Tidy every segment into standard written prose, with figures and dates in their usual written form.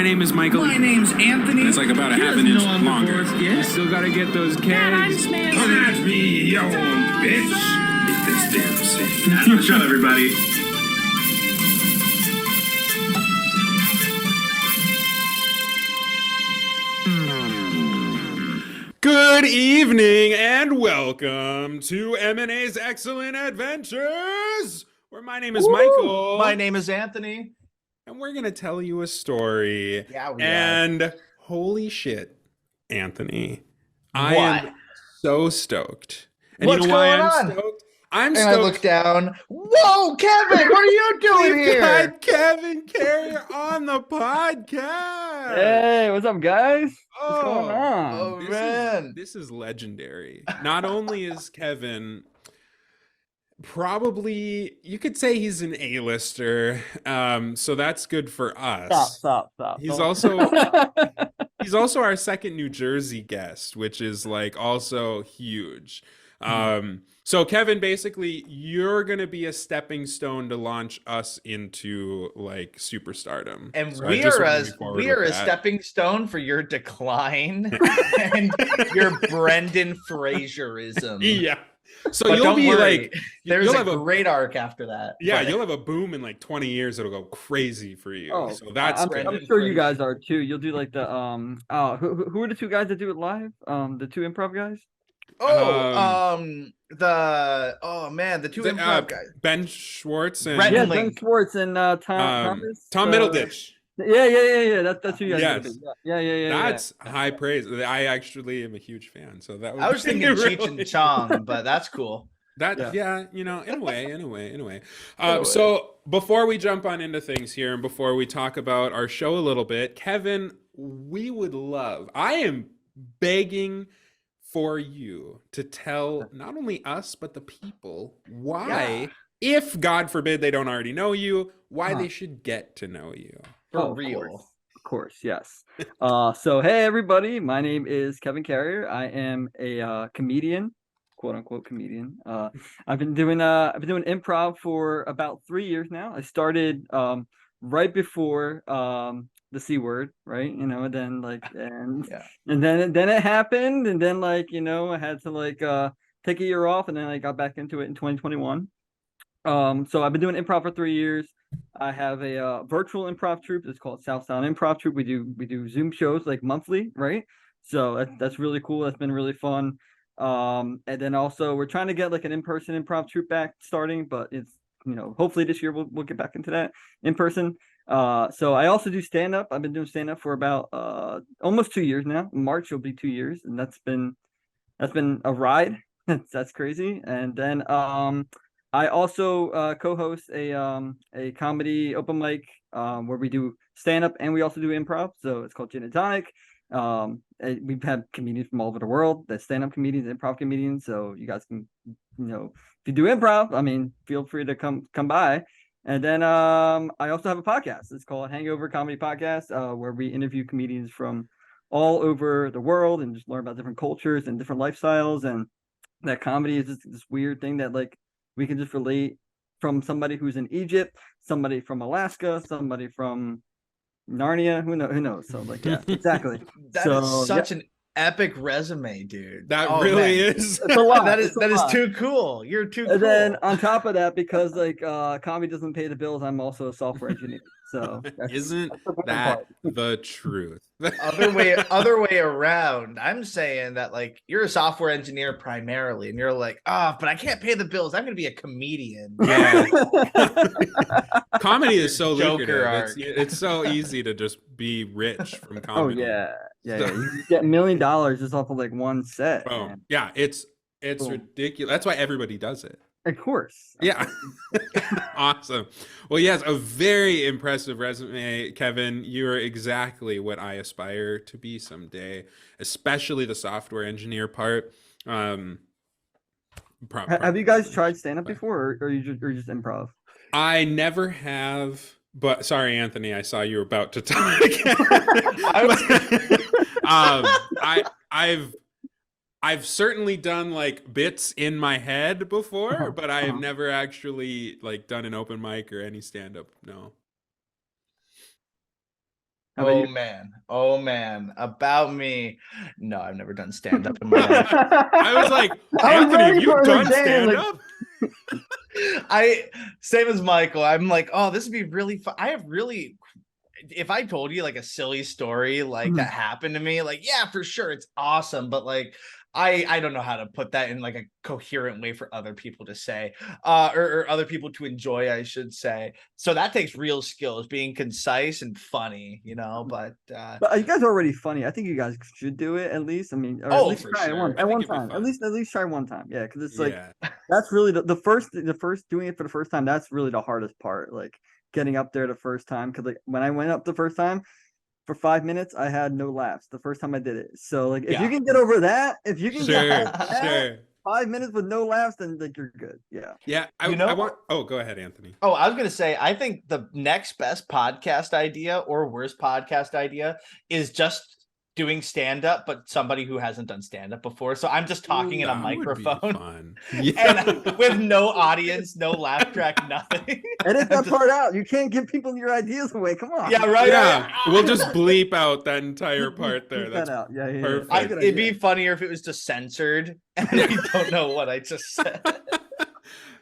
My name is Michael. My name's Anthony. It's like about a half an inch longer. You You still gotta get those kegs. Come at me, you old bitch. Eat this damn city. Shut up, everybody. Good evening and welcome to M&A's Excellent Adventures, where my name is Michael. My name is Anthony. And we're going to tell you a story. Yeah, we And holy shit, Anthony. I What? am so stoked. And What's you know why going I'm on? stoked? I'm And I stoked. look down. Whoa, Kevin, what are you doing We've here? got Kevin Carrier on the podcast. Hey, what's up, guys? What's going Oh, on? Oh, This man. this is legendary. Not only is Kevin probably, you could say he's an A-lister, so that's good for us. Stop. He's Don't- He's also our second New Jersey guest, which is like also huge. So Kevin, basically, you're gonna be a stepping stone to launch us into like superstardom. And So I we just are wanna a move forward we are with a that. stepping stone for your decline and your Brendan Fraserism. Yeah. So But you'll don't be worry, like, there's you'll a have a great arc after that. yeah, But you'll have a boom in like 20 years. It'll go crazy for you. Oh, So that's I'm, good. I'm sure you guys are too. You'll do like the who are the two guys that do it live? The two improv guys. the two improv guys. Ben Schwartz and Brett Yeah, Link. Ben Schwartz and Tom Thomas. Tom Middleditch. Yeah. That's who you guys. Yes. do. Yeah. That's high praise. I actually am a huge fan. So that would I was be thinking Cheech really- and Chong, but that's cool. That Yeah. you know, anyway. Anyway. So before we jump on into things here and before we talk about our show a little bit, Kevin, I am begging for you to tell not only us but the people why, if God forbid they don't already know you, why they should get to know you. For Oh, real. Of course, yes. So hey everybody, my name is Kevin Carrier. I am a comedian, quote unquote comedian. I've been doing improv for about 3 years now. I started right before the C word, right? You know, and then and then it happened, and then I had to take a year off, and then I got back into it in 2021. So I've been doing improv for 3 years. I have a virtual improv troupe. It's called South Sound Improv Troupe. We do Zoom shows like monthly, right? So that's really cool. That's been really fun. And then also we're trying to get like an in-person improv troupe back starting, but it's hopefully this year we'll get back into that in person. So I also do stand-up. I've been doing stand-up for about almost 2 years now. March will be 2 years, and that's been a ride. That's crazy. And then I also co-host a comedy open mic where we do stand-up and we also do improv. So it's called Gin and Tonic. We've had comedians from all over the world, that stand-up comedians, improv comedians. So you guys can, if you do improv, I mean, feel free to come by. And then I also have a podcast. It's called Hangover Comedy Podcast, where we interview comedians from all over the world and just learn about different cultures and different lifestyles. And that comedy is just this weird thing that we can just relate from somebody who's in Egypt, somebody from Alaska, somebody from Narnia. Who knows? So yeah, exactly. That is such an epic resume, dude. That Oh, really man. is. It's a lot. That It's is a that is lot. too cool. You're too cool. And then on top of that, because comedy doesn't pay the bills, I'm also a software engineer. So Isn't that's the best that part. the truth? other way around. I'm saying that you're a software engineer primarily, and you're like, but I can't pay the bills. I'm gonna be a comedian. Yeah. Comedy is so Joker lucrative. arc. It's so easy to just be rich from Oh comedy. yeah. You get $1 million just off of one set. Boom. man. Yeah, it's Boom. ridiculous. That's why everybody does it. Of course. Yeah. Awesome. Well, yes, a very impressive resume, Kevin. You're exactly what I aspire to be someday, especially the software engineer part. Have you guys tried stand-up before, or you just improv? I never have, but sorry, Anthony, I saw you were about to talk again. I've certainly done bits in my head before, but I have never actually done an open mic or any stand-up. No. How about Oh you? man. Oh man. About me. No, I've never done stand up in my life. I was like, I was Anthony, have ready you for it, done like, damn, stand like, up? I same as Michael. I'm like, oh, this would be really fun. I have really, if I told you like a silly story like that happened to me, like, yeah, for sure, it's awesome. But like, I don't know how to put that in like a coherent way for other people to say, or other people to enjoy, I should say. So that takes real skills, being concise and funny, you know. But But you guys are already funny. I think you guys should do it at least. I mean, or at oh, least for try it sure. I at think one it'd be time. fun. At least try one time. Yeah, because it's like Yeah. that's really the first doing it for the first time. That's really the hardest part. Like getting up there the first time. Because like when I went up the first time for 5 minutes, I had no laughs the first time I did it. So like if you Yeah. can get over that, if you can get Sure, over that, sure. 5 minutes with no laughs, then like you're good. Yeah. Yeah, You I know- want. Oh, go ahead, Anthony. Oh, I was gonna say, I think the next best podcast idea or worst podcast idea is just doing stand-up, but somebody who hasn't done stand-up before. So I'm just talking in a That would be microphone fun. Yeah. and with no audience, no laugh track, nothing. Edit that Just- part out. You can't give people your ideas away. Come on. Yeah, right. Yeah, right. we'll just bleep out that entire part there. Bleep That's that out. Yeah, yeah, yeah. perfect. That's a good It'd idea. be funnier if it was just censored and we don't know what I just said.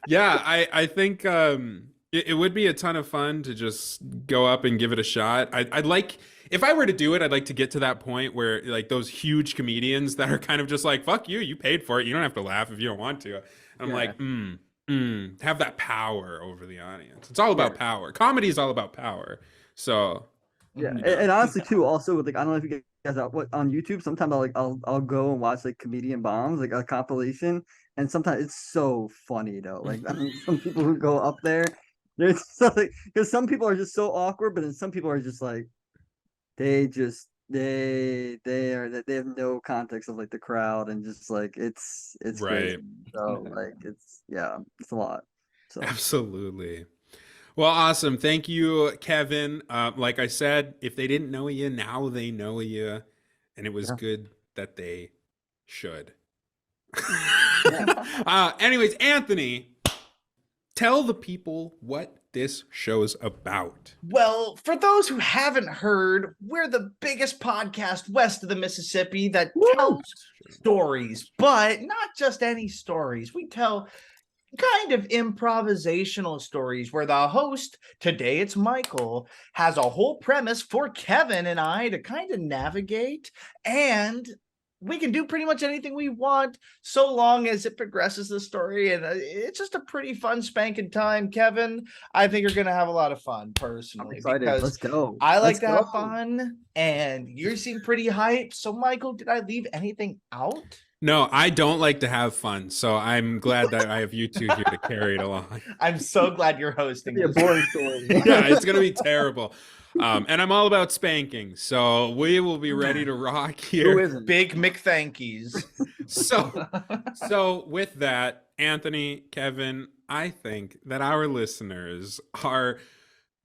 Yeah, I think it would be a ton of fun to just go up and give it a shot. I'd like, if I were to do it, I'd like to get to that point where like those huge comedians that are kind of just like, fuck you, you paid for it, you don't have to laugh if you don't want to. And I'm Yeah. like, have that power over the audience. It's all about power. Comedy is all about power. So Yeah, Mhm. and honestly too, also like I don't know if you guys out what on YouTube. Sometimes I'll go and watch like comedian bombs, like a compilation, and sometimes it's so funny though. Like I mean, some people who go up there, there's something because some people are just so awkward, but then some people are just like they have no context of like the crowd and just like it's Right. crazy. So like it's a lot. So absolutely. Well, awesome. Thank you, Kevin. Like I said, if they didn't know you, now they know you. And it was Yeah. good that they should. Anyways, Anthony, tell the people what this show's about. Well, for those who haven't heard, we're the biggest podcast west of the Mississippi that tells stories, but not just any stories. We tell kind of improvisational stories where the host, today it's Michael, has a whole premise for Kevin and I to kind of navigate, and we can do pretty much anything we want so long as it progresses the story. And it's just a pretty fun spanking time, Kevin. I think you're going to have a lot of fun I'm personally excited. because Let's go. I like Let's to have go. fun and you seem pretty hyped. So Michael, did I leave anything out? No, I don't like to have fun. So I'm glad that I have you two here to carry it along. I'm so glad you're hosting Be a this. boring story. Yeah, it's going to be terrible. And I'm all about spanking. So we will be ready to rock here. Who isn't? Big McThankies. So with that, Anthony, Kevin, I think that our listeners are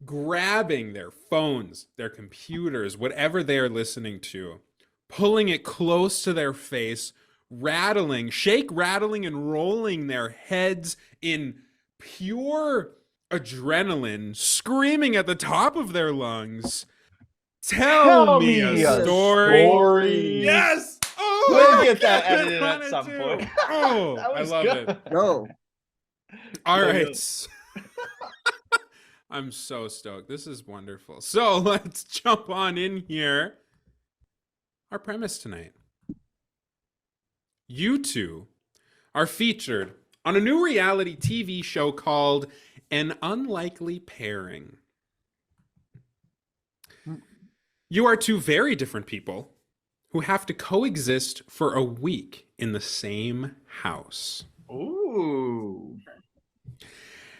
grabbing their phones, their computers, whatever they are listening to, pulling it close to their face, rattling, rattling, and rolling their heads in pure adrenaline, screaming at the top of their lungs. Tell me a story. Yes. Oh, We'll I get that get edited on at it some too. point. Oh, That I was love good. it. Go. All Go, right. I'm so stoked. This is wonderful. So let's jump on in here. Our premise tonight. You two are featured on a new reality TV show called An Unlikely Pairing. You are two very different people who have to coexist for a week in the same house. Ooh.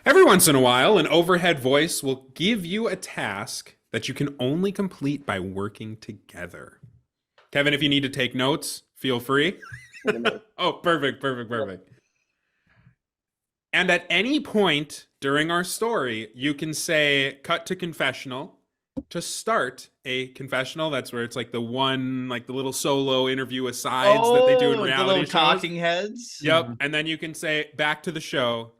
Every once in a while, an overhead voice will give you a task that you can only complete by working together. Kevin, if you need to take notes, feel free. Oh, perfect. And at any point during our story, you can say, cut to confessional to start a confessional. That's where it's like the little solo interview asides that they do in the reality little shows. talking heads. Yep. And then you can say back to the show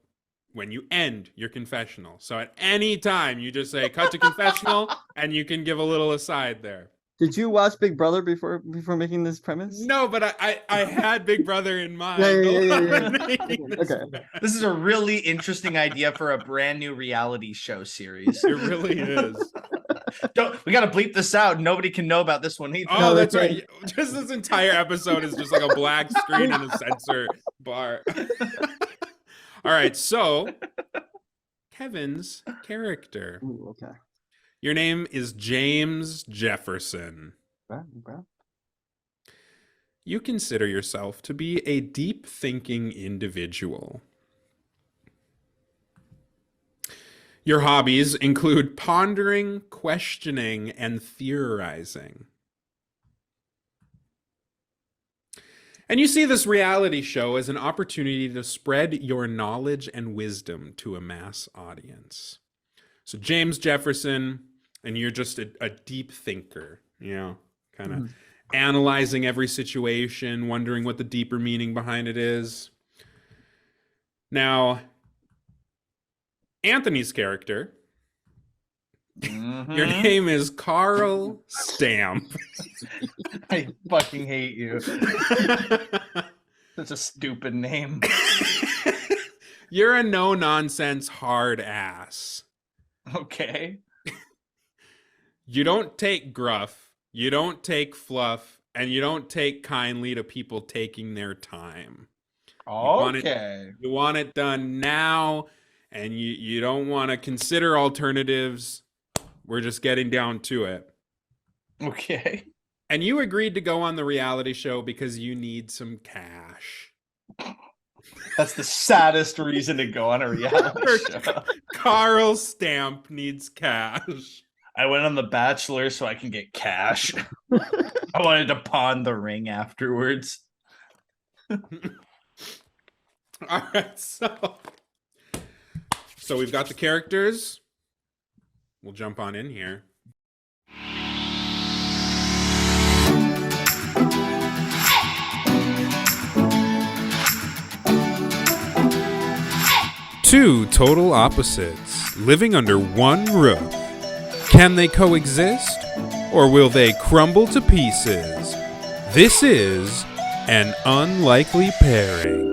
when you end your confessional. So at any time, you just say, cut to confessional, and you can give a little aside there. Did you watch Big Brother before making this premise? No, but I had Big Brother in mind. Yeah. Okay. This is a really interesting idea for a brand new reality show series. It really is. We got to bleep this out. Nobody can know about this one either. Oh, that's right. Just this entire episode is just like a black screen and a censor bar. All right, so Kevin's character. Ooh, okay. Your name is James Jefferson. Bro. You consider yourself to be a deep-thinking individual. Your hobbies include pondering, questioning, and theorizing. And you see this reality show as an opportunity to spread your knowledge and wisdom to a mass audience. So James Jefferson, and you're just a deep thinker, kind of analyzing every situation, wondering what the deeper meaning behind it is. Now, Anthony's character, your name is Carl Stamp. I fucking hate you. That's a stupid name. You're a no-nonsense hard ass. Okay. You don't take gruff, you don't take fluff, and you don't take kindly to people taking their time. Okay. You want it done now, and you don't want to consider alternatives. We're just getting down to it. Okay. And you agreed to go on the reality show because you need some cash. That's the saddest reason to go on a reality show. Carl Stamp needs cash. I went on The Bachelor so I can get cash. I wanted to pawn the ring afterwards. All right, so we've got the characters. We'll jump on in here. Two total opposites living under one roof. Can they coexist, or will they crumble to pieces? This is an unlikely pairing.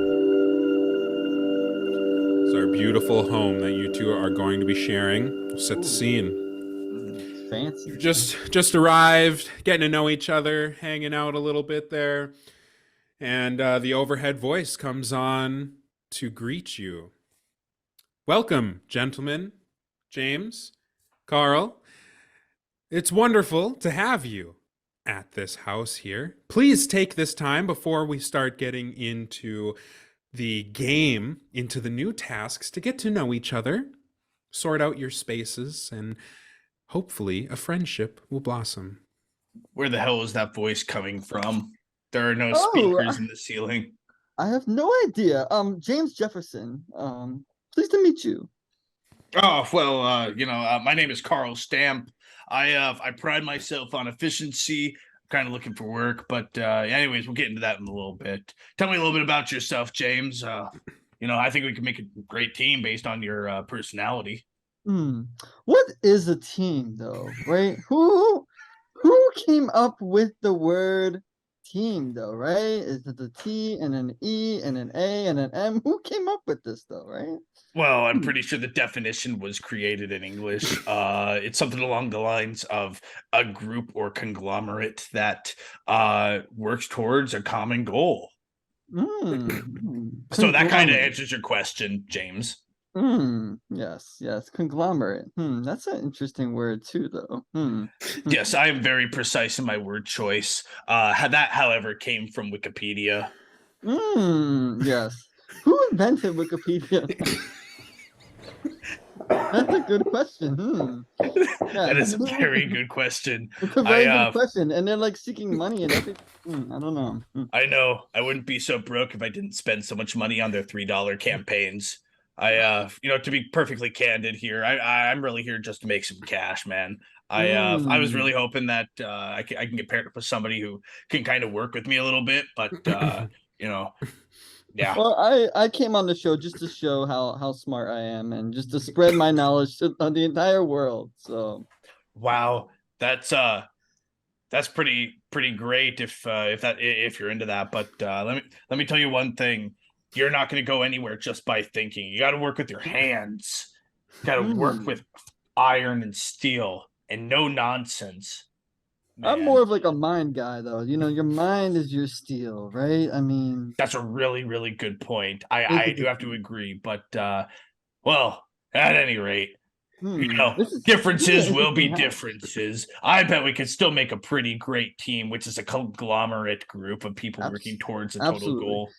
It's our beautiful home that you two are going to be sharing. We'll set the scene. Fancy. Just arrived, getting to know each other, hanging out a little bit there, and the overhead voice comes on to greet you. Welcome, gentlemen. James, Carl. It's wonderful to have you at this house here. Please take this time before we start getting into the game, into the new tasks, to get to know each other, sort out your spaces, and hopefully a friendship will blossom. Where the hell is that voice coming from? There are no speakers in the ceiling. I have no idea. James Jefferson. Pleased to meet you. Oh, well, my name is Carl Stamp. I pride myself on efficiency. I'm kind of looking for work, but anyways, we'll get into that in a little bit. Tell me a little bit about yourself, James. I think we can make a great team based on your personality. What is a team, though? Right? Who came up with the word team, though? Right? Is it a T and an E and an A and an M? Who came up with this, though? Right? Well, I'm pretty sure the definition was created in English. It's something along the lines of a group or conglomerate that works towards a common goal. So that kind of answers your question, James. Yes. Conglomerate. That's an interesting word too, though. Yes, I am very precise in my word choice. That, however, came from Wikipedia. Yes. Who invented Wikipedia? That's a good question. Yeah, that is a very good question. It's a very good question, and they're like seeking money and everything. I don't know. I know. I wouldn't be so broke if I didn't spend so much money on their $3 campaigns. To be perfectly candid here, I'm really here just to make some cash, man. I was really hoping that I can get paired up with somebody who can kind of work with me a little bit, but Yeah. Well, I came on the show just to show how smart I am and just to spread my knowledge to the entire world. So Wow. That's pretty great if you're into that. But let me tell you one thing. You're not going to go anywhere just by thinking. You got to work with your hands. You got to work with iron and steel and no nonsense. I'm Man. more of like a mind guy, though. You know, your mind is your steel, right? I mean, That's a really, really good point. I do have to agree. But well, at any rate, differences will be differences. I bet we could still make a pretty great team, which is a conglomerate group of people working towards a total goal.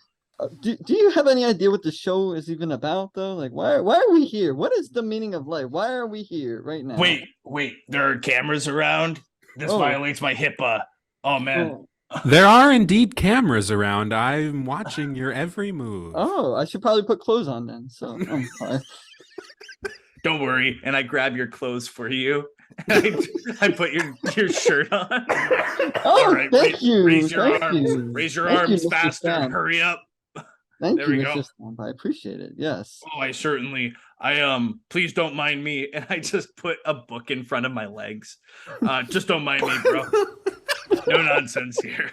Do you have any idea what the show is even about, though? Like, why are we here? What is the meaning of life? Why are we here right now? Wait, there are cameras around? This violates my HIPAA. Oh, man. There are indeed cameras around. I'm watching your every move. Oh, I should probably put clothes on then. So, I'm sorry. Don't worry. And I grab your clothes for you. I put your shirt on. Oh, all right, thank you. Raise your arms. Raise your arms faster. Hurry up. Thank you, Mr. Stamp. I appreciate it. Yes. Oh, please don't mind me. And I just put a book in front of my legs. Just don't mind me, bro. No nonsense here.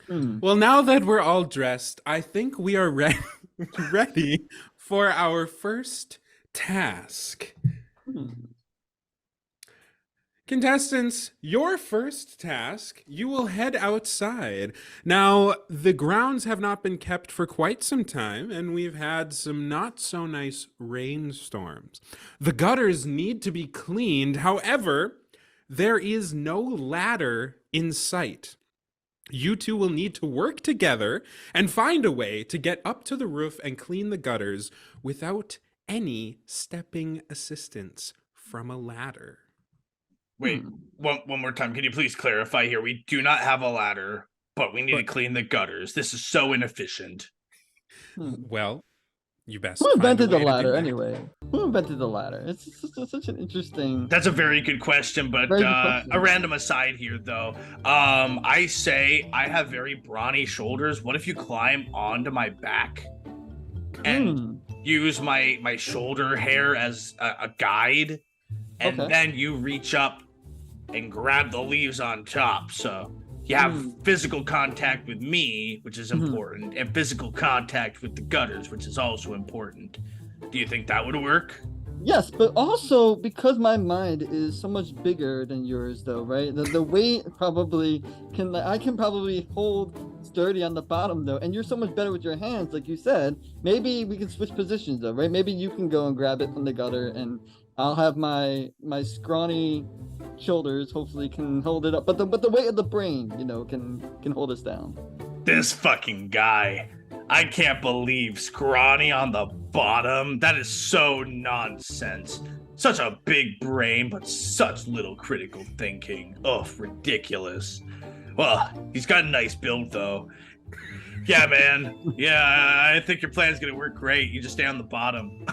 Well, now that we're all dressed, I think we are ready for our first task. Contestants, your first task, you will head outside. Now, the grounds have not been kept for quite some time, and we've had some not so nice rainstorms. The gutters need to be cleaned. However, there is no ladder in sight. You two will need to work together and find a way to get up to the roof and clean the gutters without any stepping assistance from a ladder. Wait, one more time. Can you please clarify here? We do not have a ladder, but we need to clean the gutters. This is so inefficient. Well, you best. Who invented the ladder anyway? Who invented the ladder? It's such an interesting. That's a very good question, but a random aside here, though. I say I have very brawny shoulders. What if you climb onto my back and use my shoulder hair as a guide, and then you reach up and grab the leaves on top? So you have physical contact with me, which is important, and physical contact with the gutters, which is also important. Do you think that would work? Yes, but also because my mind is so much bigger than yours, though, right? The weight probably I can probably hold sturdy on the bottom, though, and you're so much better with your hands, like you said. Maybe we can switch positions, though, right? Maybe you can go and grab it from the gutter, and I'll have my scrawny shoulders hopefully can hold it up, but the weight of the brain, can hold us down. This fucking guy. I can't believe scrawny on the bottom. That is so nonsense. Such a big brain, but such little critical thinking. Oh, ridiculous. Well, he's got a nice build, though. Yeah, man. Yeah, I think your plan's gonna work great. You just stay on the bottom.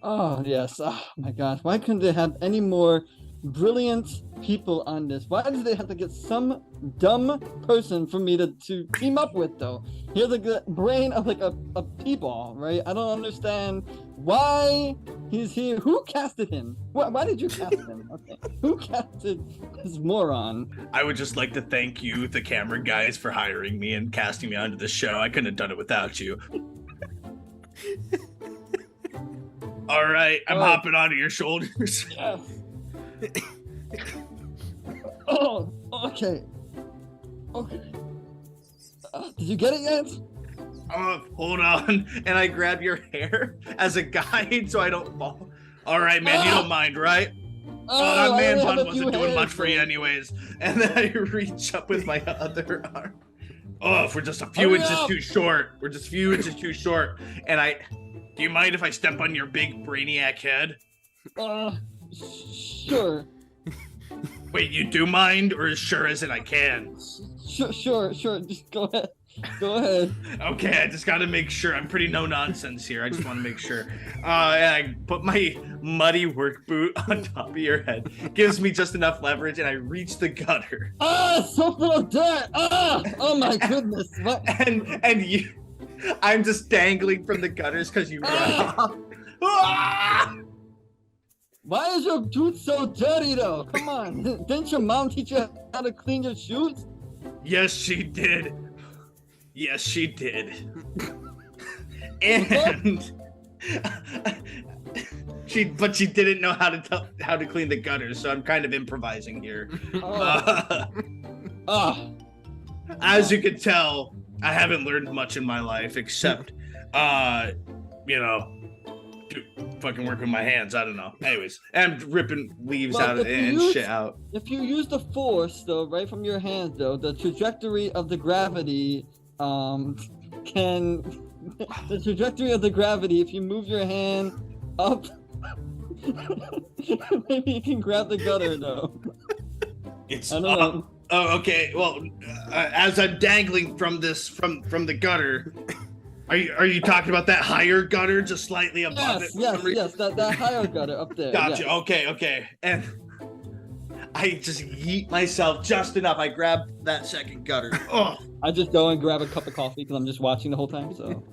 Oh, yes. Oh, my gosh. Why couldn't they have any more brilliant people on this? Why did they have to get some dumb person for me to team up with, though? He has like the brain of like a pea-ball, right? I don't understand why he's here. Who casted him? Why did you cast him? Okay. Who casted this moron? I would just like to thank you, the camera guys, for hiring me and casting me onto the show. I couldn't have done it without you. All right, I'm hopping onto your shoulders. Yes. Oh, okay. Did you get it yet? Oh, hold on. And I grab your hair as a guide so I don't fall. All right, man, you don't mind, right? Oh, that man bun wasn't doing much for you anyways. And then I reach up with my other arm. Oh, if we're just a few inches too short. We're just a few inches too short. And do you mind if I step on your big brainiac head? Sure. Wait, you do mind, or as sure as in I can? Sure. Just go ahead. Go ahead. Okay, I just got to make sure. I'm pretty no nonsense here. I just want to make sure. And I put my muddy work boot on top of your head. Gives me just enough leverage, and I reach the gutter. So full of dirt. Oh my goodness. What? And you, I'm just dangling from the gutters because you. Why is your tooth so dirty though? Come on. Didn't your mom teach you how to clean your shoes? Yes, she did. Yes, she did. And she didn't know how to clean the gutters, so I'm kind of improvising here. As you can tell, I haven't learned much in my life except, fucking work with my hands. I don't know. Anyways, I'm ripping leaves out and shit out. If you use the force, though, right from your hands, though, the trajectory of the gravity, if you move your hand up, maybe you can grab the gutter, though. It's I don't know. Oh, okay. Well, as I'm dangling from the gutter. Are you talking about that higher gutter just slightly above it? Yes, that higher gutter up there. Gotcha. Yeah. Okay. And I just yeet myself just enough. I grab that second gutter. Oh. I just go and grab a cup of coffee because I'm just watching the whole time. So.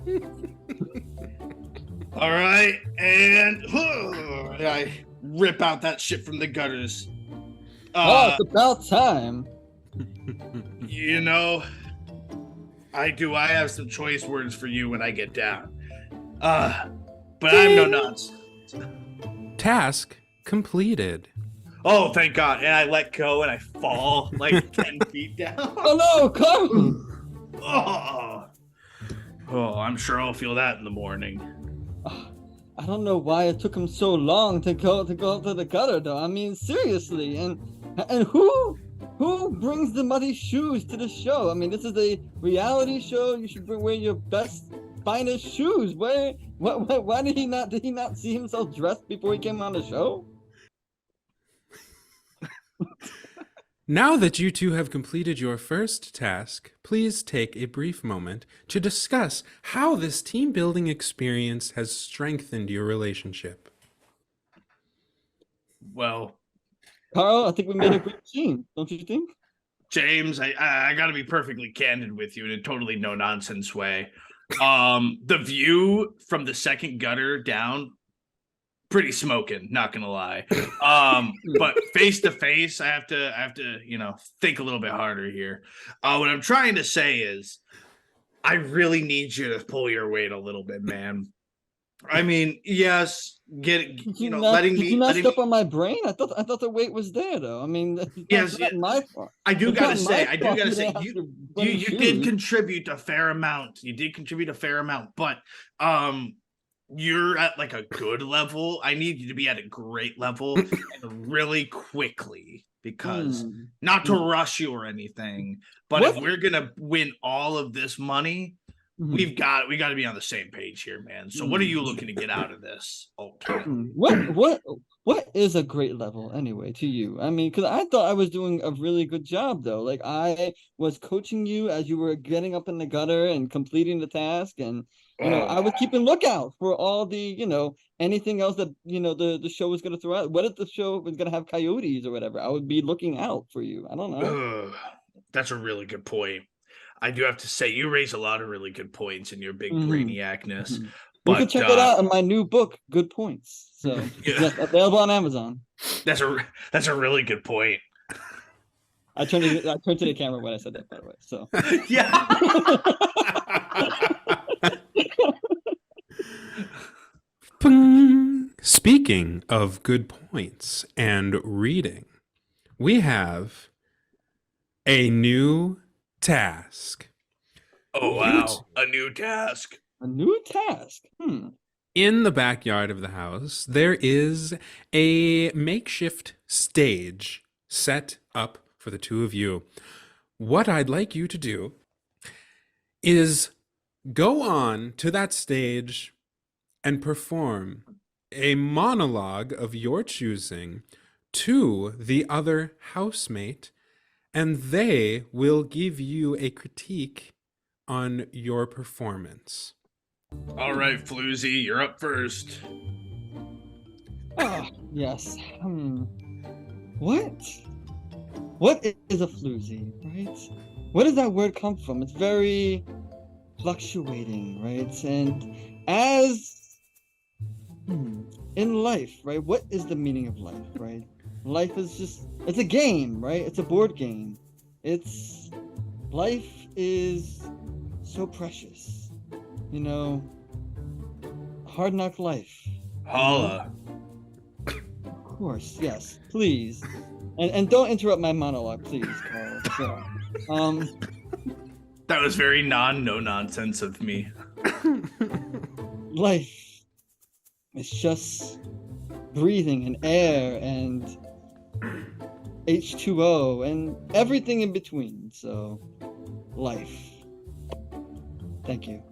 All right, and I rip out that shit from the gutters. It's about time. I have some choice words for you when I get down. But I'm no nonsense. Task completed. Oh, thank God. And I let go and I fall like 10 feet down. Oh no, come! Oh, I'm sure I'll feel that in the morning. I don't know why it took him so long to go to the gutter, though. I mean, seriously, and who brings the muddy shoes to the show? I mean, this is a reality show. You should wear your best, finest shoes. Why did he not see himself dressed before he came on the show? Now that you two have completed your first task, please take a brief moment to discuss how this team building experience has strengthened your relationship. Well, Carl, I think we made a great team, don't you think? James, I got to be perfectly candid with you in a totally no nonsense way. The view from the second gutter down, pretty smoking, not gonna lie. But face to face, I have to, think a little bit harder here. What I'm trying to say is, I really need you to pull your weight a little bit, man. I mean, yes, Did you not step on my brain? I thought the weight was there, though. I mean, yes, not my fault. I do gotta say, you did shoes. contribute a fair amount. But you're at like a good level. I need you to be at a great level and really quickly, because not to rush you or anything, but if we're gonna win all of this money, we got to be on the same page here, man. So what are you looking to get out of this? What is a great level anyway to you? I mean, because I thought I was doing a really good job, though. Like, I was coaching you as you were getting up in the gutter and completing the task, and I was keeping lookout for all the anything else that the show was going to throw out. What if the show was going to have coyotes or whatever? I would be looking out for you. I don't know. That's a really good point. I do have to say, you raise a lot of really good points in your big brainiacness. But you can check it out in my new book, Good Points. So yes, available on Amazon. That's a really good point. I turned to the camera when I said that, by the way. So yeah. Speaking of good points and reading, we have a new task. Oh, wow. A new task. A new task. In the backyard of the house, there is a makeshift stage set up for the two of you. What I'd like you to do is go on to that stage and perform a monologue of your choosing to the other housemate, and they will give you a critique on your performance. All right, Floozy, you're up first. Ah, yes. What? What is a floozy, right? Where does that word come from? It's very fluctuating, right? And as in life, right? What is the meaning of life, right? Life is it's a game, right? It's a board game. Life is so precious, hard knock life. Holla. Of course, yes, please. And don't interrupt my monologue, please, Carl. Yeah. That was very no nonsense of me. Life is just breathing and air and H2O and everything in between. So, life. Thank you.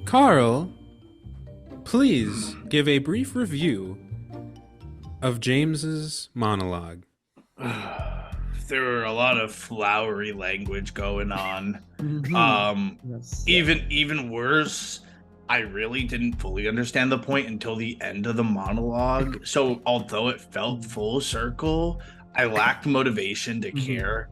Carl, please give a brief review of James's monologue. There were a lot of flowery language going on. Yes. Even worse, I really didn't fully understand the point until the end of the monologue. So although it felt full circle, I lacked motivation to care.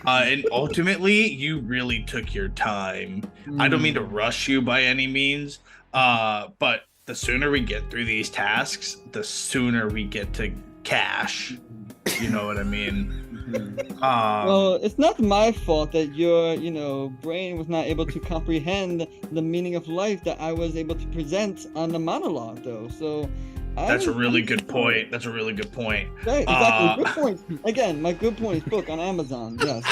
And ultimately, you really took your time. I don't mean to rush you by any means, but the sooner we get through these tasks, the sooner we get to cash. You know what I mean? Well, it's not my fault that your, brain was not able to comprehend the meaning of life that I was able to present on the monologue, though. So that's a really good point. That's a really good point. Right, exactly. Good point. Again, my good points book on Amazon. Yes.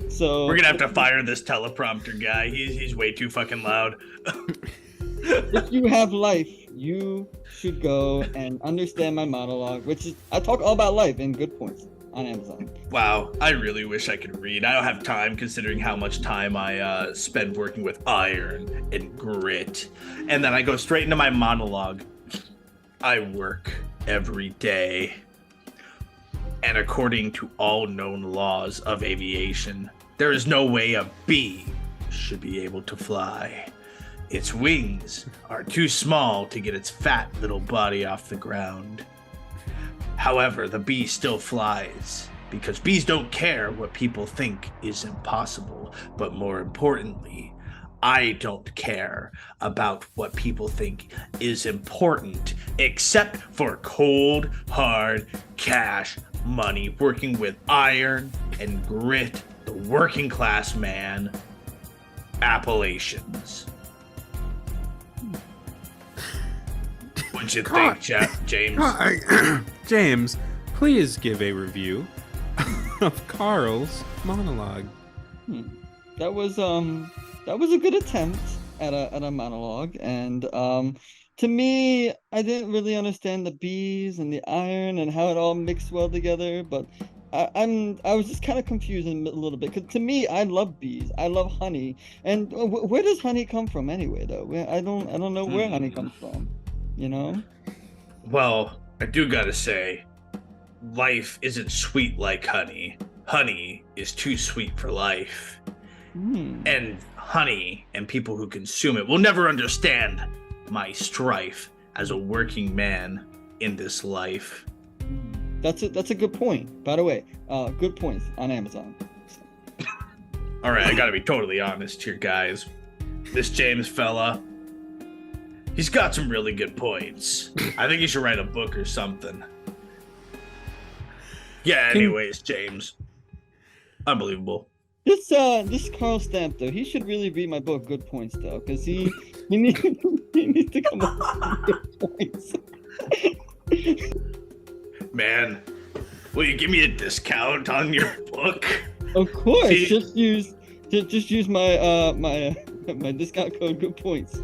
So we're gonna have to fire this teleprompter guy. He's way too fucking loud. If you have life, you should go and understand my monologue, which is I talk all about life in good points on Amazon. Wow, I really wish I could read. I don't have time considering how much time I spend working with iron and grit. And then I go straight into my monologue. I work every day. And according to all known laws of aviation, there is no way a bee should be able to fly. Its wings are too small to get its fat little body off the ground. However, the bee still flies because bees don't care what people think is impossible. But more importantly, I don't care about what people think is important, except for cold, hard cash money, working with iron and grit, the working class man, Appalachians. What'd you think, James? James, please give a review of Carl's monologue. That was a good attempt at a monologue, and to me, I didn't really understand the bees and the iron and how it all mixed well together, but I was just kind of confused a little bit, because to me, I love bees, I love honey, and where does honey come from anyway? Though I don't know where honey comes from, Well, I do gotta say, life isn't sweet like honey. Honey is too sweet for life. And honey and people who consume it will never understand my strife as a working man in this life. That's a good point. By the way, good points on Amazon. All right, I gotta be totally honest here, guys. This James fella, he's got some really good points. I think he should write a book or something. Yeah, anyways, James. Unbelievable. This Carl Stamp though, he should really read my book, Good Points, though, because he needs to come up with good points. Man, will you give me a discount on your book? Of course, just use my my discount code, Good Points.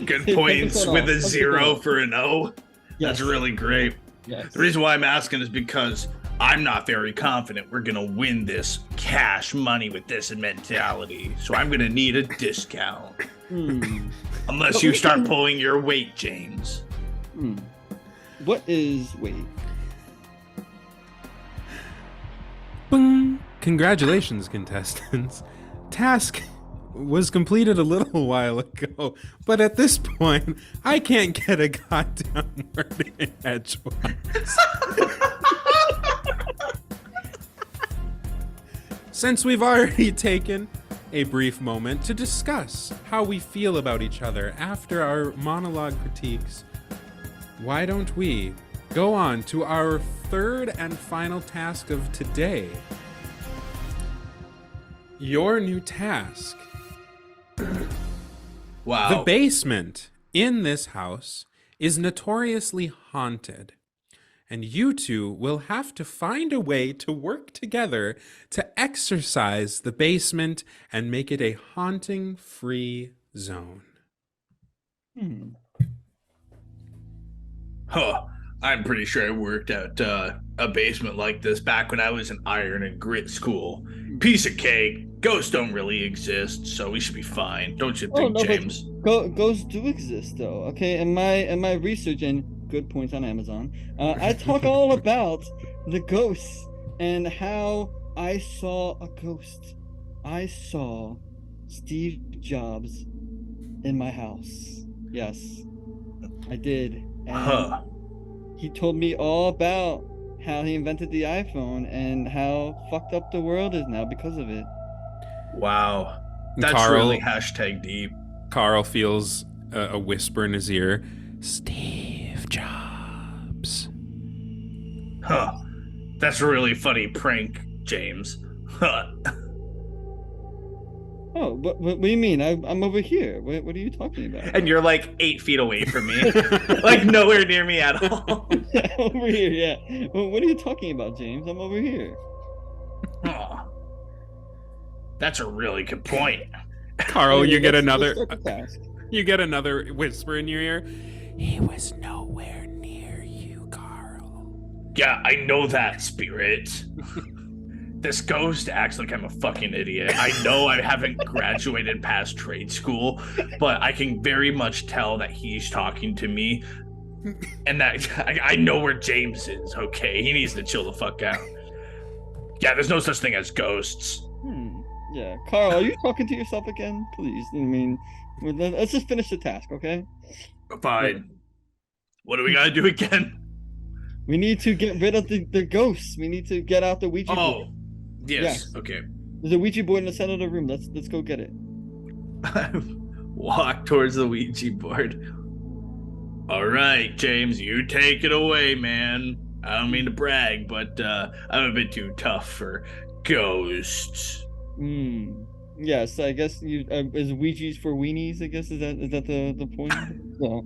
Good points with a 0 for an O. Yes. That's really great. Yes. The reason why I'm asking is because I'm not very confident we're gonna win this cash money with this mentality. So I'm gonna need a discount. Unless you start pulling your weight, James. What is weight? Boom! Congratulations, contestants. Task was completed a little while ago, but at this point, I can't get a goddamn word in edgewise. Since we've already taken a brief moment to discuss how we feel about each other after our monologue critiques, why don't we go on to our third and final task of today? Your new task. Wow. The basement in this house is notoriously haunted, and you two will have to find a way to work together to exorcise the basement and make it a haunting-free zone. Huh. I'm pretty sure I worked at a basement like this back when I was in iron and grit school. Piece of cake. Ghosts don't really exist, so we should be fine. Don't you think, James? Ghosts do exist, though. Okay, in my research and good points on Amazon, I talk all about the ghosts and how I saw a ghost. I saw Steve Jobs in my house. Yes, I did. And he told me all about how he invented the iPhone and how fucked up the world is now because of it. Wow. That's Carl, really hashtag deep. Carl feels a whisper in his ear. Steve Jobs. Huh. That's a really funny prank, James. Huh. Oh, what do you mean? I'm over here. What are you talking about? And you're like 8 feet away from me. Like nowhere near me at all. Over here, yeah. What are you talking about, James? I'm over here. Huh. That's a really good point. Carl, you get another. Let's start the task. You get another whisper in your ear. He was nowhere near you, Carl. Yeah, I know that, Spirit. This ghost acts like I'm a fucking idiot. I know I haven't graduated past trade school, but I can very much tell that he's talking to me. And that I know where James is, okay? He needs to chill the fuck out. Yeah, there's no such thing as ghosts. Yeah, Carl, are you talking to yourself again? Please. I mean, let's just finish the task, okay? Fine. What do we gotta do again? We need to get rid of the ghosts. We need to get out the Ouija board. Oh, yes. Okay. There's a Ouija board in the center of the room. Let's go get it. Walk towards the Ouija board. All right, James, you take it away, man. I don't mean to brag, but I'm a bit too tough for ghosts. Yes, I guess you is Ouija's for weenies. I guess is that the point? So,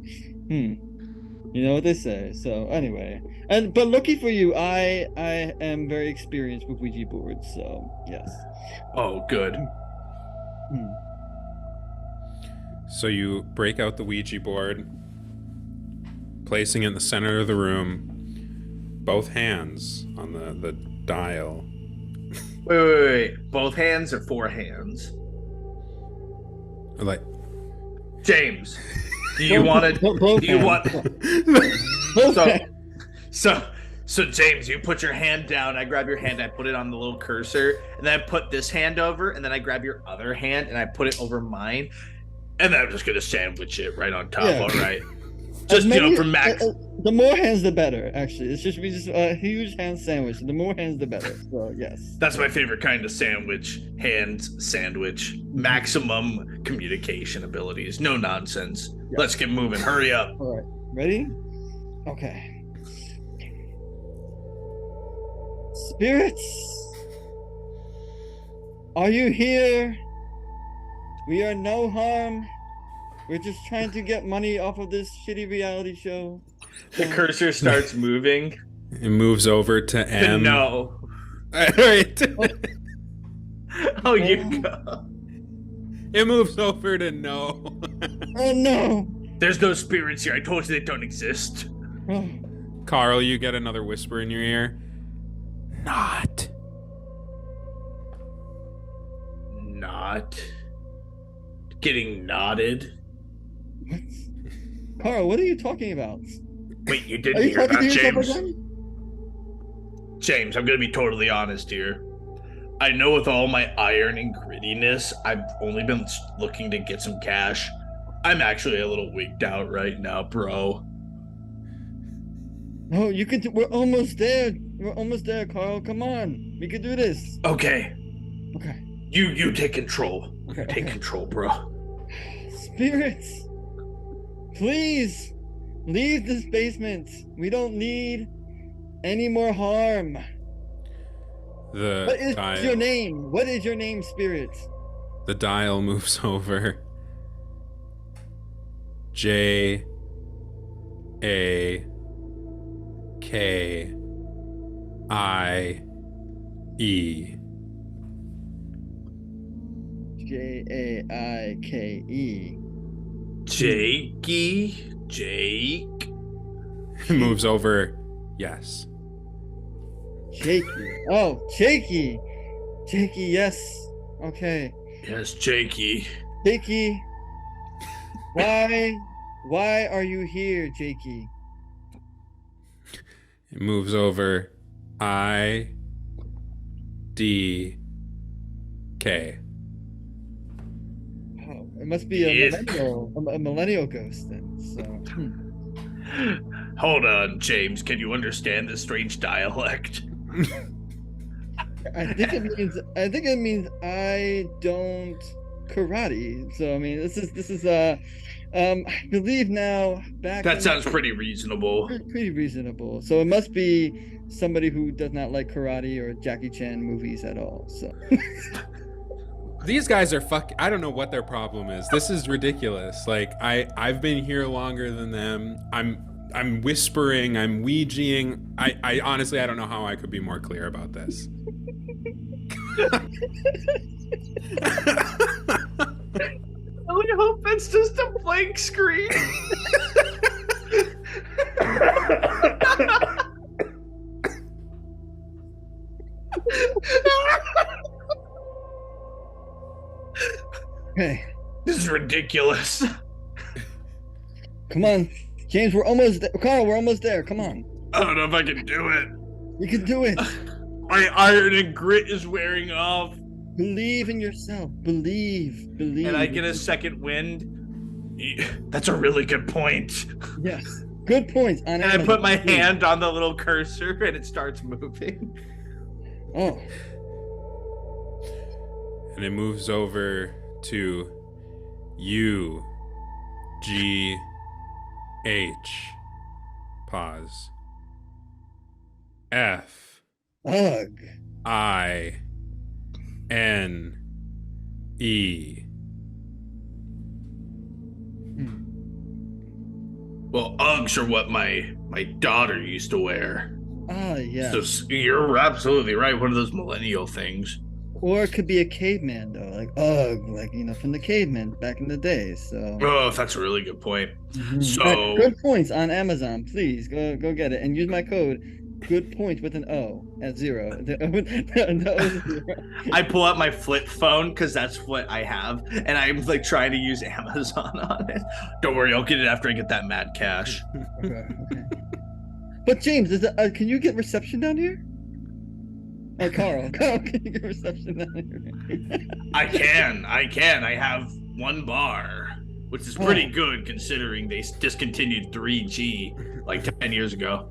you know what they say. So anyway, but lucky for you, I am very experienced with Ouija boards. So yes. Oh, good. So you break out the Ouija board, placing it in the center of the room, both hands on the dial. Wait. Both hands or 4 hands? Like, James, do you want to? Do you want? So James, you put your hand down. I grab your hand. I put it on the little cursor, and then I put this hand over, and then I grab your other hand and I put it over mine, and then I'm just gonna sandwich it right on top. Yeah. All right. Just for max. The more hands, the better. Actually, it's just a huge hand sandwich. The more hands, the better. So yes. That's my favorite kind of sandwich. Hands sandwich. Maximum communication abilities. No nonsense. Yep. Let's get moving. Hurry up. All right. Ready? Okay. Spirits, are you here? We are no harm. We're just trying to get money off of this shitty reality show. The cursor starts moving. It moves over to M. No. All right. Oh, you go. It moves over to no. Oh, no. There's no spirits here. I told you they don't exist. Oh. Carl, you get another whisper in your ear. Not. Getting nodded. What? Carl, what are you talking about? Wait, you didn't hear about James? James, I'm gonna be totally honest here. I know with all my iron and grittiness, I've only been looking to get some cash. I'm actually a little wigged out right now, bro. Oh, you can. We're almost there. We're almost there, Carl. Come on, we can do this. Okay. Okay. You take control. Okay. Take control, bro. Spirits, please leave this basement. We don't need any more harm. What is your name? What is your name, spirit? The dial moves over. J A K I E. Jaike. Jake. It moves over. Yes. Jakey. Oh, Jakey. Jakey, yes. Okay. Yes, Jakey. Jakey. Why are you here, Jakey? It moves over. I D K. Oh, it must be a millennial ghost then. So. Hold on, James. Can you understand this strange dialect? I think it means I don't karate. So I mean, this is I believe now back. That sounds pretty reasonable. Pretty reasonable. So it must be somebody who does not like karate or Jackie Chan movies at all. So. These guys are I don't know what their problem is. This is ridiculous. Like I've been here longer than them. I'm whispering, I'm Ouijaing. I honestly I don't know how I could be more clear about this. I really hope that's just a blank screen. Hey, this is ridiculous. Come on, James, we're almost there. Carl, we're almost there. Come on. I don't know if I can do it. You can do it. My iron and grit is wearing off. Believe in yourself. Believe. And I get a second wind. That's a really good point. Yes. Good points. And I put my hand on the little cursor and it starts moving. Oh. And it moves over to U G H. Pause. F. Ugh. I. N. E. Well, Uggs are what my daughter used to wear. Ah, yeah. So you're absolutely right. One of those millennial things. Or it could be a caveman though, like ugh, like from the cavemen back in the day. So. Oh, that's a really good point. Mm-hmm. So good points on Amazon. Please go get it and use my code. Good point with an O at 0. The O is 0. I pull out my flip phone because that's what I have, and I'm like trying to use Amazon on it. Don't worry, I'll get it after I get that mad cash. Okay. But James, can you get reception down here? Oh, Carl, can you get reception down here? I can. I have one bar, which is pretty good considering they discontinued 3G like 10 years ago.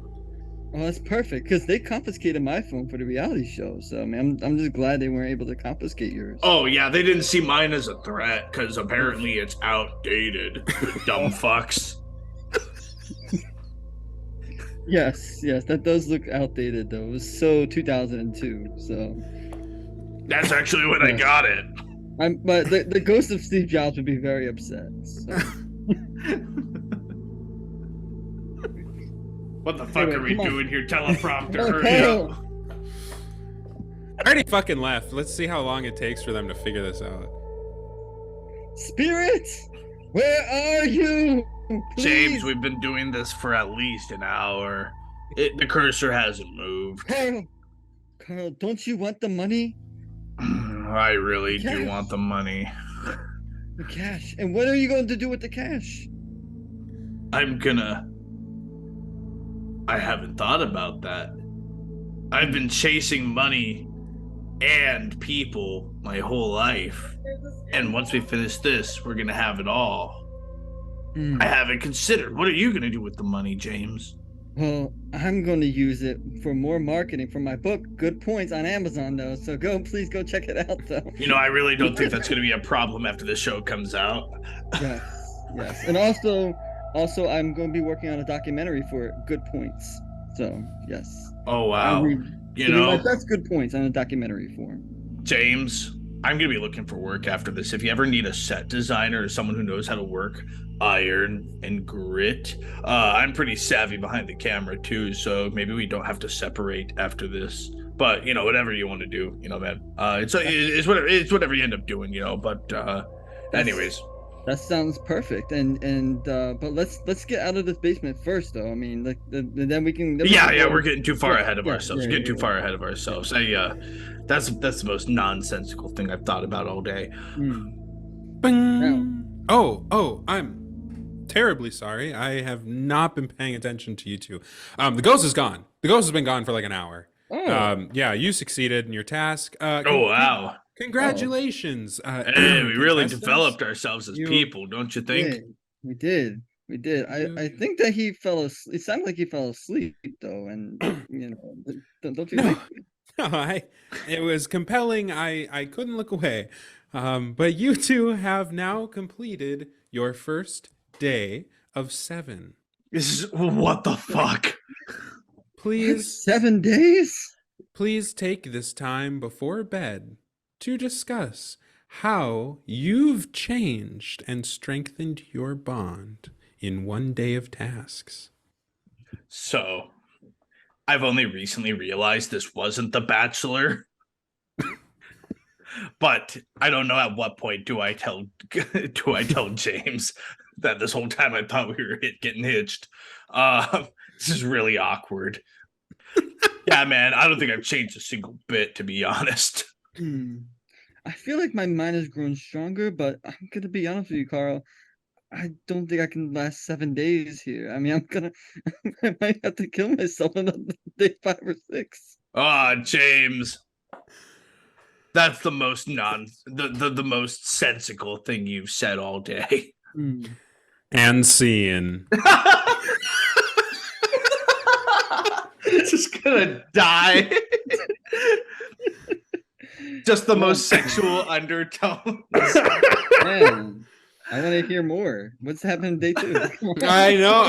Well, that's perfect because they confiscated my phone for the reality show. So I mean, I'm just glad they weren't able to confiscate yours. Oh yeah, they didn't see mine as a threat because apparently it's outdated. Dumb fucks. Yes, that does look outdated though. It was so 2002. So that's actually when I got it. But the ghost of Steve Jobs would be very upset. So. What the fuck are we doing here? Teleprompter, hurry up. I already fucking left. Let's see how long it takes for them to figure this out. Spirit, where are you? Please. James, we've been doing this for at least an hour. The cursor hasn't moved. Carl, don't you want the money? I really do want the money. The cash. And what are you going to do with the cash? I haven't thought about that. I've been chasing money and people my whole life. And once we finish this, we're gonna have it all. I haven't considered. What are you gonna do with the money, James? Well, I'm going to use it for more marketing for my book, Good Points, on Amazon, though. So please go check it out, though. You know, I really don't think that's gonna be a problem after the show comes out. Yes. And also, I'm going to be working on a documentary for Good Points. So, yes. Oh, wow. That's Good Points on a documentary form. James, I'm gonna be looking for work after this. If you ever need a set designer or someone who knows how to work iron and grit, I'm pretty savvy behind the camera too, so maybe we don't have to separate after this. But whatever you want to do, man. It's whatever you end up doing, But anyways, that sounds perfect. But let's get out of this basement first, though. I mean, then we can. We're getting too far ahead of ourselves. That's the most nonsensical thing I've thought about all day. Bing. Oh, I'm terribly sorry. I have not been paying attention to you two. The ghost is gone. The ghost has been gone for like an hour. You succeeded in your task. Wow. Congratulations. Hey, we really developed ourselves as people, don't you think? We did. I think that he fell asleep. It sounded like he fell asleep, though. And, don't you think? No, it was compelling. I couldn't look away. But you two have now completed your first day of 7. What the fuck? Please. 7 days? Please take this time before bed to discuss how you've changed and strengthened your bond in 1 day of tasks. So, I've only recently realized this wasn't The Bachelor. But I don't know at what point do I tell James that this whole time I thought we were getting hitched. This is really awkward. Yeah, man, I don't think I've changed a single bit, to be honest. I feel like my mind has grown stronger, but I'm gonna be honest with you, Carl. I don't think I can last 7 days here. I mean, I might have to kill myself on day 5 or 6. James. That's the most the most sensical thing you've said all day. And scene. Just gonna die. Just the most sexual undertones. Man, I want to hear more. What's happening day 2? I know.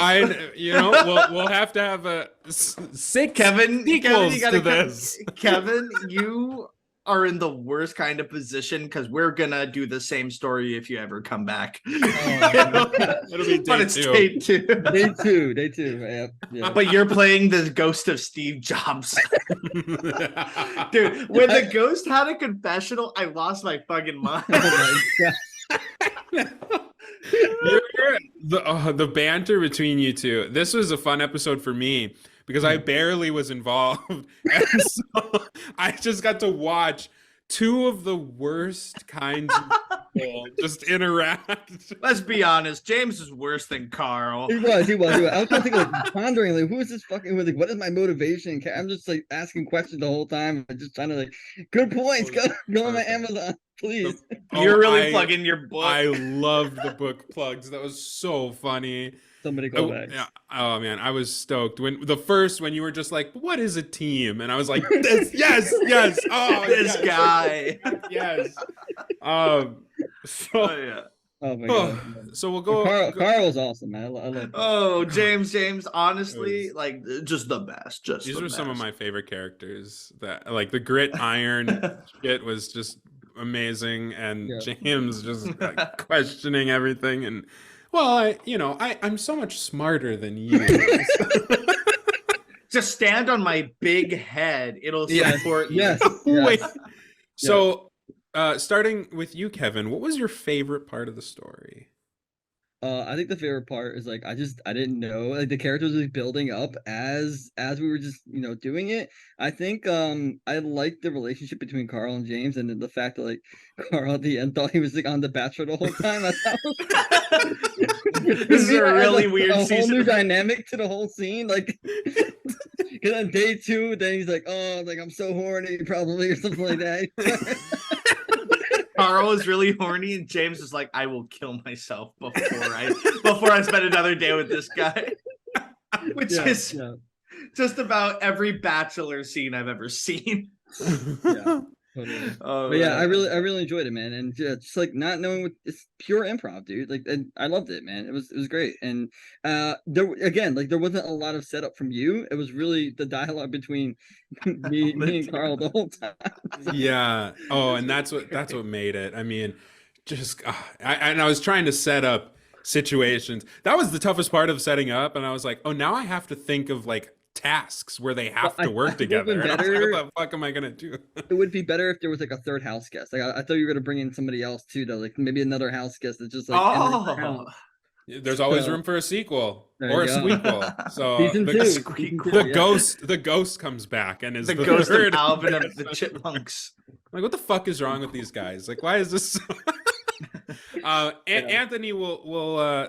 We'll have to have a 6 Kevin, sequels you gotta to this. Kevin, you are in the worst kind of position because we're gonna do the same story if you ever come back. It'll be but it's day day 2. Day two. Yeah. But you're playing the ghost of Steve Jobs. Dude, when the ghost had a confessional, I lost my fucking mind. Oh my God. The banter between you two. This was a fun episode for me because I barely was involved. And so I just got to watch 2 of the worst kinds of people just interact. Let's be honest, James is worse than Carl. He was. I was trying to think, pondering, who is this fucking, what is my motivation? I'm just asking questions the whole time. I'm just trying to good points. Go on my Amazon, please. You're really plugging your book. I loved the book plugs. That was so funny. Somebody go back. Yeah. Oh man, I was stoked when you were just like, "What is a team?" And I was like, "This, yes. Oh, this guy, yes." Oh my God. So we'll go. Carl was awesome, man. I love him. Oh, James, honestly, just the best. These were some of my favorite characters. That the grit iron shit was just amazing, and James just questioning everything and. Well, I'm so much smarter than you. Just stand on my big head. It'll support you. Yes. Wait. So, starting with you, Kevin, what was your favorite part of the story? I think the favorite part is I didn't know the characters was building up as we were just doing it. I think I liked the relationship between Carl and James, and then the fact that Carl at the end thought he was on The Bachelor the whole time. This is a really weird whole season. new dynamic to the whole scene. Because on day 2, then he's like, "Oh, like I'm so horny, probably," or something like that. Carl is really horny, and James is like, "I will kill myself before I spend another day with this guy," which is just about every Bachelor scene I've ever seen. Yeah. Totally. But yeah, I really enjoyed it, man, and just like not knowing what it's pure improv, dude. Like, and I loved it, man. It was great, and there wasn't a lot of setup from you. It was really the dialogue between me and Carl the whole time. Yeah. Oh, and that's what made it. I mean, just I was trying to set up situations. That was the toughest part of setting up, and I was like, oh, now I have to think of like tasks where they have to work together. Like, what the fuck am I gonna do? It would be better if there was like a third house guest. Like I thought you were gonna bring in somebody else too, though. Like maybe another house guest that's just like There's always room for a sequel or a squeakquel. So the ghost comes back and is the ghost third of Alvin of the Chipmunks. Like, what the fuck is wrong with these guys? Like, why is this? Anthony will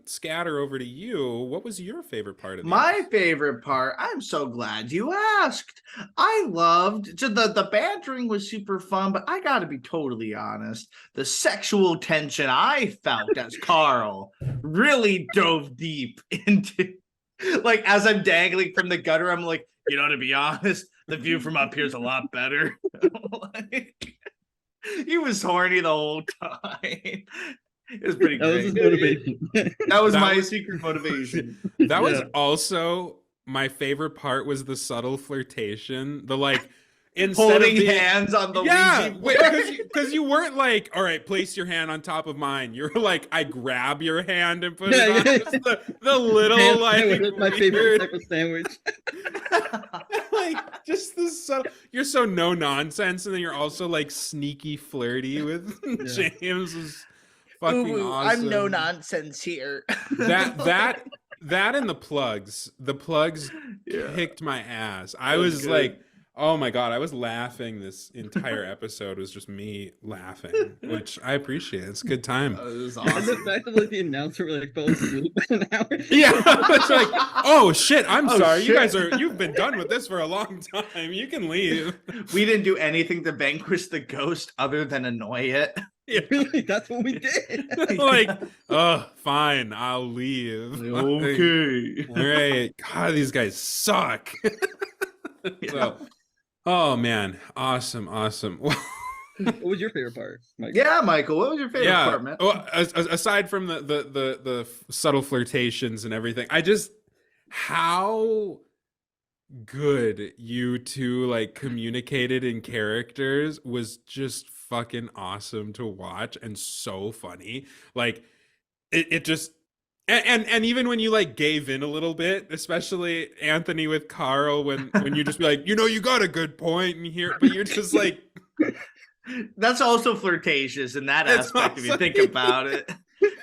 scatter over to you. What was your favorite part of my favorite part? I'm so glad you asked. I loved the bantering was super fun, but I gotta be totally honest. The sexual tension I felt as Carl really dove deep into, like, as I'm dangling from the gutter, I'm like, to be honest, the view from up here is a lot better. Like, he was horny the whole time. It was pretty great. That was his motivation. That was my secret motivation. That was also my favorite part, was the subtle flirtation. The like instead holding of hands on the because you weren't like, all right, place your hand on top of mine. You're like, I grab your hand and put it on. Just the little like my favorite type of sandwich. Like, just the subtle. You're so no nonsense, and then you're also like sneaky flirty with James. Was fucking awesome. I'm no nonsense here. That and the plugs kicked my ass. I was good. Like, oh my god, I was laughing. This entire episode was just me laughing, which I appreciate. It's a good time. It was awesome. And the fact that like the announcer like fell asleep an hour. Yeah, it's like, oh shit, I'm sorry. Shit. You've been done with this for a long time. You can leave. We didn't do anything to vanquish the ghost other than annoy it. Yeah, really, that's what we did. Like, oh, fine, I'll leave. Okay. All right. God, these guys suck. So, oh man, awesome. What was your favorite part, Mike? Yeah, Michael, what was your favorite part, man? Well, aside from the subtle flirtations and everything, how good you two like communicated in characters was just fucking awesome to watch, and so funny. Like it just and even when you like gave in a little bit, especially Anthony with Carl, when you just be like, you got a good point in here, but you're just like, that's also flirtatious in that aspect if you think about it.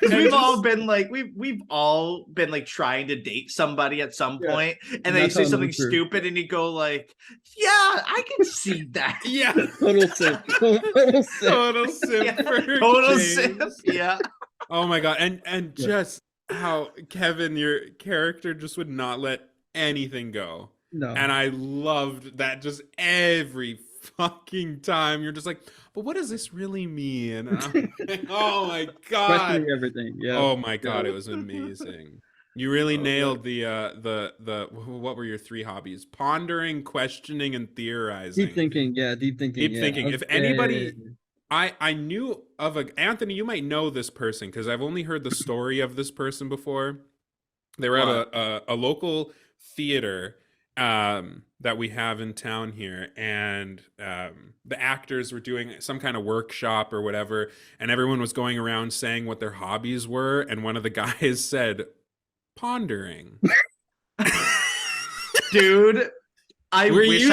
Because we've all been like trying to date somebody at some point, and they say something stupid, and you go like, "Yeah, I can see that." Yeah, total simp. Total simp. Yeah. Oh my god, and just how Kevin, your character, just would not let anything go. No, and I loved that. Just every fucking time you're just like, but what does this really mean? And I'm like, oh my god, questioning everything. Yeah. Oh my god, it was amazing. You really nailed the what were your 3 hobbies? Pondering, questioning, and theorizing. Deep thinking. If anybody, I knew of Anthony, you might know this person because I've only heard the story of this person before. They were at a local theater that we have in town here, and the actors were doing some kind of workshop or whatever, and everyone was going around saying what their hobbies were, and one of the guys said pondering. Dude, I wish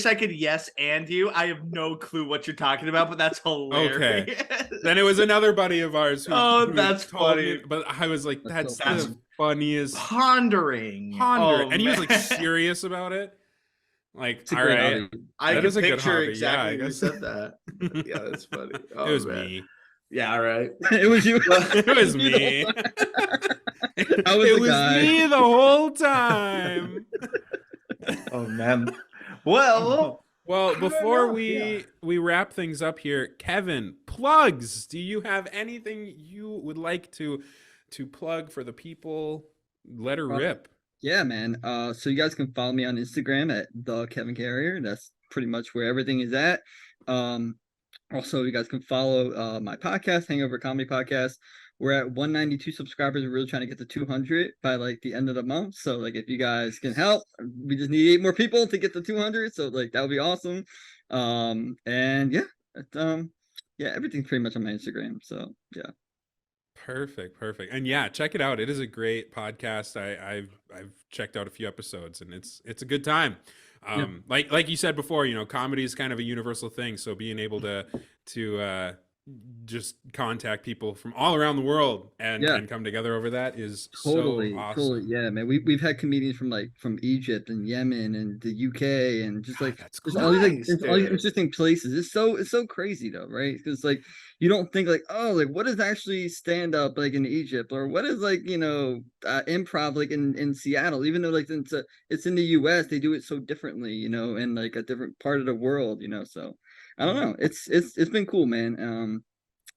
I could yes and you. I have no clue what you're talking about, but that's hilarious. Okay. Then it was another buddy of ours who that's funny. But I was like, that's the funniest. Pondering. And he was like serious about it. Like, all right. I can picture exactly when you said that. Yeah, that's funny. It was me. Yeah, right. It was you. It was me. I was It the was guy. me the whole time. Oh man. Well, Well, I don't before know, we wrap things up here, Kevin, plugs. Do you have anything you would like to plug for the people? Let her rip. Yeah, man. So you guys can follow me on Instagram at the Kevin Carrier. That's pretty much where everything is at. Also, you guys can follow my podcast, Hangover Comedy Podcast. We're at 192 subscribers. We're really trying to get to 200 by like the end of the month. So like, if you guys can help, we just need 8 more people to get to 200. So like, that would be awesome. And yeah, yeah, everything's pretty much on my Instagram. So yeah. Perfect. And yeah, check it out. It is a great podcast. I've checked out a few episodes, and it's a good time. Like you said before, comedy is kind of a universal thing. So being able to just contact people from all around the world and come together over that is Totally, so awesome. totally. Yeah, man. We've had comedians from Egypt and Yemen and the UK and just like That's just cool. all these all these Dude. interesting places. It's so crazy though, right? Because like you don't think like, oh, like what is actually stand up like in Egypt, or what is like improv like in Seattle, even though like it's in the US, they do it so differently, in like a different part of the world, so I don't know. It's been cool, man.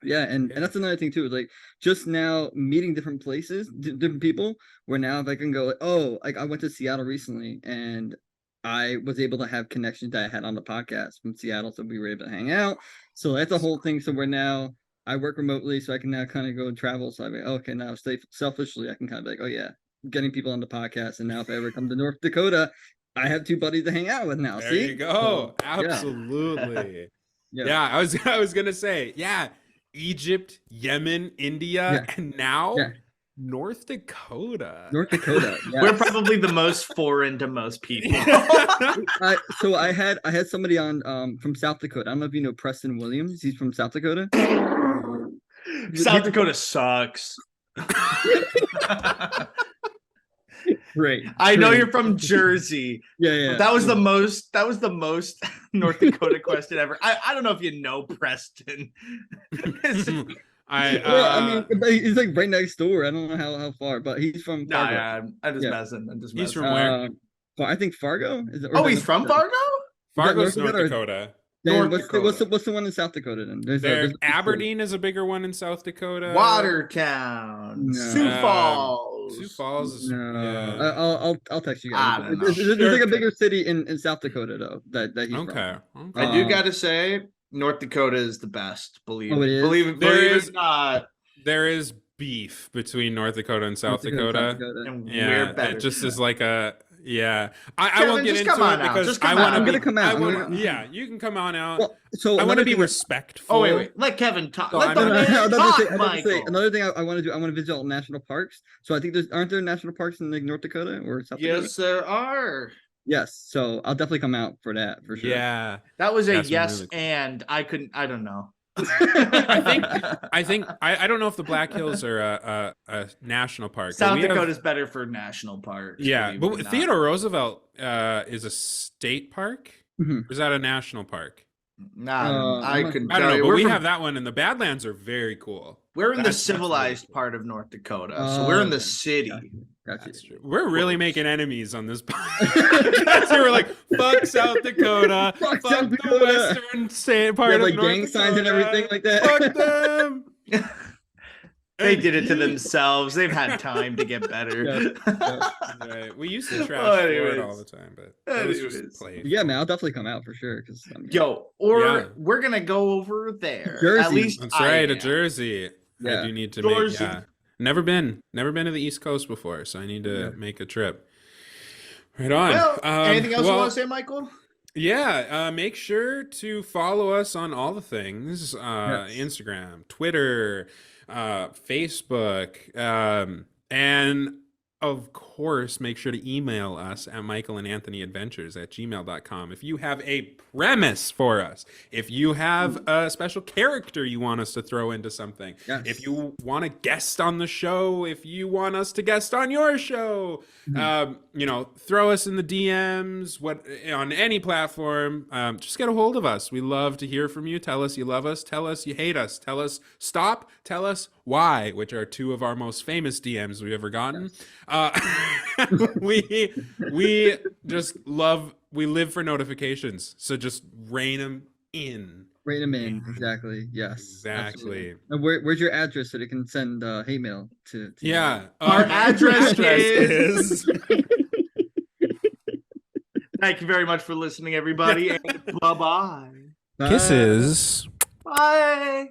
Yeah, and that's another thing too. Like just now meeting different places, different people. Where now if I can go like, oh, like I went to Seattle recently, and I was able to have connections that I had on the podcast from Seattle, so we were able to hang out. So that's a whole thing. So we're now I work remotely, so I can now kind of go and travel. So I'm like, okay, now selfishly, I can kind of be like, oh yeah, getting people on the podcast. And now if I ever come to North Dakota, I have 2 buddies to hang out with now. There See? you go. So, Absolutely. yeah. Yeah, I was gonna say, yeah, Egypt, Yemen, India, and now North Dakota. North Dakota. Yes. We're probably the most foreign to most people. So I had somebody on from South Dakota. I don't know if you know Preston Williams. He's from South Dakota. South Dakota sucks. Great. I know you're from Jersey. Yeah. That was the most North Dakota question ever. I don't know if you know Preston. I mean, he's like right next door. I don't know how far, but he's from Fargo. Nah, I'm just messing. He's from where? I think Fargo. He's from Fargo? Fargo's North Dakota. Then what's the one in South Dakota then? There's Aberdeen is a bigger one in South Dakota. Watertown. No. Sioux Falls. Sioux Falls is I'll text you guys. I don't know. There's like a bigger city in South Dakota though that he's from. I do gotta say, North Dakota is the best. Believe it is? Believe it or not. There is beef between North Dakota and South Dakota. And Yeah, we're better. it just is like a I Kevin, won't get just into come on it out. because Just come I out. want to I'm gonna come out. Yeah, you can come on out. Well, so I want to be thing respectful. Oh wait. Let Kevin talk. So Let the I'm man gonna- talk, Michael. Another thing I want to do. I want to visit all national parks. So I think aren't there national parks in like North Dakota or South Dakota? Yes, there are. Yes. So I'll definitely come out for that for sure. Yeah. That was a That's yes, really cool. and I don't know. I think I don't know if the Black Hills are a national park. but South we have- Dakota's better for national parks. Yeah, believe it or but not. Theodore Roosevelt is a state park. Mhm. Or is that a national park? Nah, I couldn't I don't tell know, you. but We're we from- have that one, and the Badlands are very cool. We're in the That's really civilized cool. part of North Dakota, so we're in the Okay. city. Gotcha. That's true. We're really making enemies on this podcast. We're like, fuck South Dakota, Fuck fuck South the Dakota. western state part You have of like North gang Dakota. signs and everything like that. Fuck them. They did it to themselves. They've had time to get better. Right. We used to trash Well, Florida anyways. all the time, but that was Anyways. just play. Yeah, man, I'll definitely come out for sure. Yo, we're gonna go over there. Jersey. At least That's I right, a am. Jersey. Yeah. I do need to Jersey. make. Yeah, never been to the East Coast before, so I need to make a trip. Right on. Well, anything else you well, want to say, Michael? Yeah, make sure to follow us on all the things: Instagram, Twitter, Facebook, and of course, make sure to email us at michaelandanthonyadventures@gmail.com. If you have a premise for us, if you have a special character you want us to throw into something, Yes. if you want to guest on the show, if you want us to guest on your show, throw us in the DMs, on any platform. Just get a hold of us. We love to hear from you. Tell us you love us. Tell us you hate us. Tell us stop. Tell us why, which are two of our most famous DMs we've ever gotten. We live for notifications, so just rain them in. Rate them in. Exactly. Yes. Exactly. And where's your address so they can send hate mail to Yeah. Our address is Thank you very much for listening, everybody, and bye-bye. Bye. Kisses. Bye.